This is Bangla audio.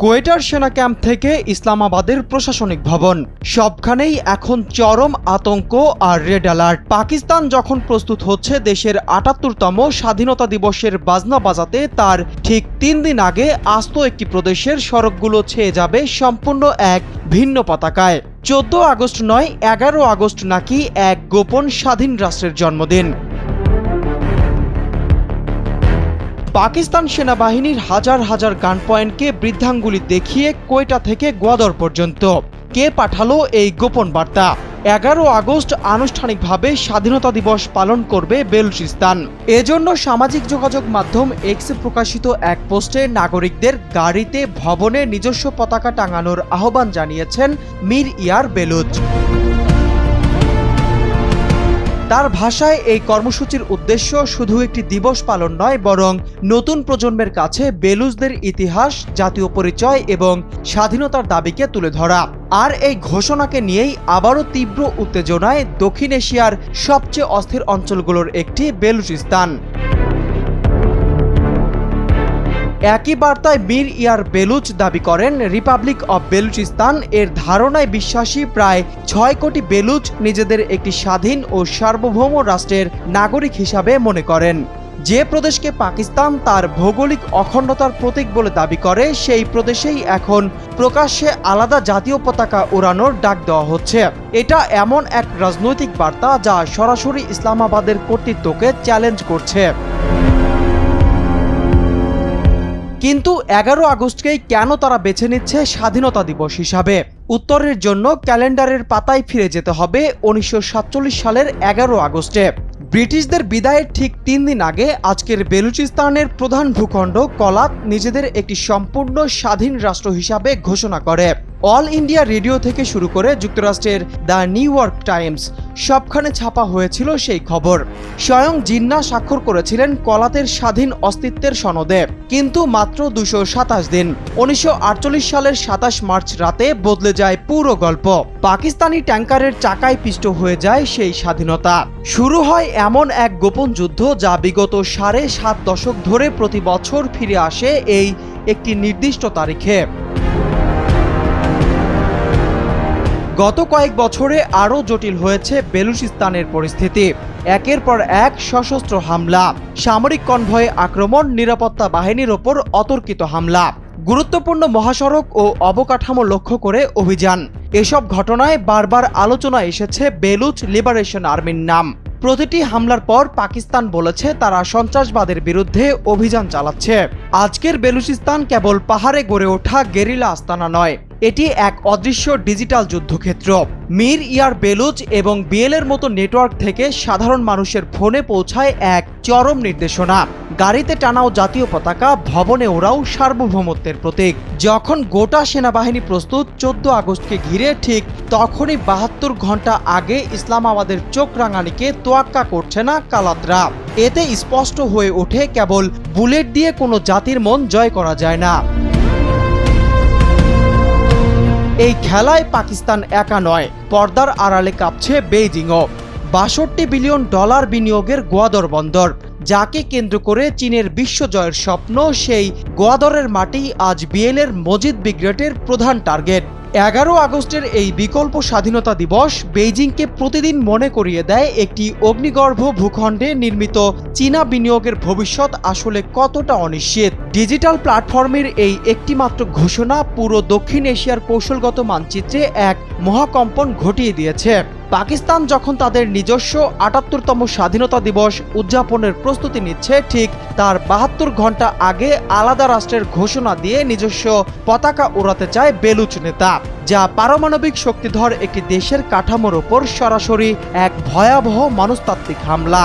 কোয়েটার সেনা ক্যাম্প থেকে ইসলামাবাদের প্রশাসনিক ভবন, সবখানেই এখন চরম আতঙ্ক আর রেড অ্যালার্ট। পাকিস্তান যখন প্রস্তুত হচ্ছে দেশের ৭৮তম স্বাধীনতা দিবসের বাজনা বাজাতে, তার ঠিক ৩ দিন আগে আস্ত একটি প্রদেশের সড়কগুলো ছেয়ে যাবে সম্পূর্ণ এক ভিন্ন পতাকায়। ১৪ আগস্ট নয়, ১১ আগস্ট নাকি এক গোপন স্বাধীন রাষ্ট্রের জন্মদিন। পাকিস্তান সেনাবাহিনীর হাজার হাজার গান পয়েন্টকে বৃদ্ধাঙ্গুলি দেখিয়ে কোয়েটা থেকে গোয়াদর পর্যন্ত কে পাঠালো এই গোপন বার্তা? ১১ আগস্ট আনুষ্ঠানিকভাবে স্বাধীনতা দিবস পালন করবে বেলুচিস্তান। এজন্য সামাজিক যোগাযোগ মাধ্যম এক্সে প্রকাশিত এক পোস্টে নাগরিকদের গাড়িতে, ভবনে নিজস্ব পতাকা টাঙানোর আহ্বান জানিয়েছেন মীর ইয়ার বেলুচ। তার ভাষায় এই কর্মসূচির উদ্দেশ্য শুধু একটি দিবস পালন নয়, বরং নতুন প্রজন্মের কাছে বেলুচদের ইতিহাস, জাতীয় পরিচয় এবং স্বাধীনতার দাবিকে তুলে ধরা। আর এই ঘোষণাকে নিয়েই আবারও তীব্র উত্তেজনায় দক্ষিণ এশিয়ার সবচেয়ে অস্থির অঞ্চলগুলোর একটি বেলুচিস্তান। একই বার্তায় মীর ইয়ার বেলুচ দাবি করেন, রিপাবলিক অব বেলুচিস্তান এর ধারণায় বিশ্বাসী প্রায় ৬ কোটি বেলুচ নিজেদের একটি স্বাধীন ও সার্বভৌম রাষ্ট্রের নাগরিক হিসাবে মনে করেন। যে প্রদেশকে পাকিস্তান তার ভৌগোলিক অখণ্ডতার প্রতীক বলে দাবি করে, সেই প্রদেশেই এখন প্রকাশ্যে আলাদা জাতীয় পতাকা ওড়ানোর ডাক দেওয়া হচ্ছে। এটা এমন এক রাজনৈতিক বার্তা যা সরাসরি ইসলামাবাদের কর্তৃত্বকে চ্যালেঞ্জ করছে। কিন্তু ১১ আগস্টকেই কেন তারা বেছে নিচ্ছে স্বাধীনতা দিবস হিসাবে? উত্তরের জন্য ক্যালেন্ডারের পাতায় ফিরে যেতে হবে ১৯৪৭ সালের ১১ আগস্টে। ব্রিটিশদের বিদায়ের ঠিক ৩ দিন আগে আজকের বেলুচিস্তানের প্রধান ভূখণ্ড কলাত নিজেদের একটি সম্পূর্ণ স্বাধীন রাষ্ট্র হিসাবে ঘোষণা করে। অল ইন্ডিয়া রেডিও থেকে শুরু করে যুক্তরাষ্ট্রের দ্য নিউ ইয়র্ক টাইমস সবখানে ছাপা হয়েছিল সেই খবর। স্বয়ং জিন্নাহ স্বাক্ষর করেছিলেন কলাতের স্বাধীন অস্তিত্বের সনদে। কিন্তু মাত্র ২২৭ দিন, ১৯৪৮ সালের ২৭ মার্চ রাতে বদলে যায় পুরো গল্প। পাকিস্তানি ট্যাঙ্কারের চাকায় পিষ্ট হয়ে যায় সেই স্বাধীনতা। শুরু হয় এমন এক গোপন যুদ্ধ যা বিগত ৭.৫ দশক ধরে প্রতি বছর ফিরে আসে এই একটি নির্দিষ্ট তারিখে। গত কয়েক বছরে আরও জটিল হয়েছে বেলুচিস্তানের পরিস্থিতি। একের পর এক সশস্ত্র হামলা, সামরিক কনভয়ে আক্রমণ, নিরাপত্তা বাহিনীর ওপর অতর্কিত হামলা, গুরুত্বপূর্ণ মহাসড়ক ও অবকাঠামো লক্ষ্য করে অভিযান। এসব ঘটনায় বারবার আলোচনায় এসেছে বেলুচ লিবারেশন আর্মির নাম। প্রতিটি হামলার পর পাকিস্তান বলেছে তারা সন্ত্রাসবাদের বিরুদ্ধে অভিযান চালাচ্ছে। আজকের বেলুচিস্তান কেবল পাহাড়ে গড়ে ওঠা গেরিলা আস্তানা নয়, এটি এক অদৃশ্য ডিজিটাল যুদ্ধক্ষেত্র। মীর ইয়ার বেলুচ এবং বিএলের মতো নেটওয়ার্ক থেকে সাধারণ মানুষের ফোনে পৌঁছায় এক চরম নির্দেশনা। গাড়িতে টানাও জাতীয় পতাকা, ভবনে ওরাও সার্বভৌমত্বের প্রতীক। যখন গোটা সেনাবাহিনী প্রস্তুত ১৪ আগস্টকে ঘিরে, ঠিক তখনই ৭২ ঘন্টা আগে ইসলামাবাদের চোখ রাঙানিকে তোয়াক্কা করছে না কালাতরা। এতে স্পষ্ট হয়ে ওঠে কেবল বুলেট দিয়ে কোনো জাতির মন জয় করা যায় না। এই খেলায় পাকিস্তান একা নয়, পর্দার আড়ালে কাঁপছে বেইজিংও। $৬২ বিলিয়ন বিনিয়োগের গোয়াদর বন্দর, যাকে কেন্দ্র করে চীনের বিশ্বজয়ের স্বপ্ন, সেই গোয়াদরের মাটি আজ বিএলের মজিদ ব্রিগেডের প্রধান টার্গেট। ১১ আগস্টের এই বিকল্প স্বাধীনতা দিবস বেইজিংকে প্রতিদিন মনে করিয়ে দেয় একটি অগ্নিগর্ভ ভূখণ্ডে নির্মিত চীনা বিনিয়োগের ভবিষ্যৎ আসলে কতটা অনিশ্চিত। ডিজিটাল প্ল্যাটফর্মের এই একটিমাত্র ঘোষণা পুরো দক্ষিণ এশিয়ার কৌশলগত মানচিত্রে এক মহাকম্পন ঘটিয়ে দিয়েছে। পাকিস্তান যখন তাদের নিজস্ব ৭৮তম স্বাধীনতা দিবস উদযাপনের প্রস্তুতি নিচ্ছে, ঠিক তার ৭২ ঘন্টা আগে আলাদা রাষ্ট্রের ঘোষণা দিয়ে নিজস্ব পতাকা ওড়াতে চায় বেলুচ নেতা, যা পারমাণবিক শক্তিধর একটি দেশের কাঠামোর ওপর সরাসরি এক ভয়াবহ মনস্তাত্ত্বিক হামলা।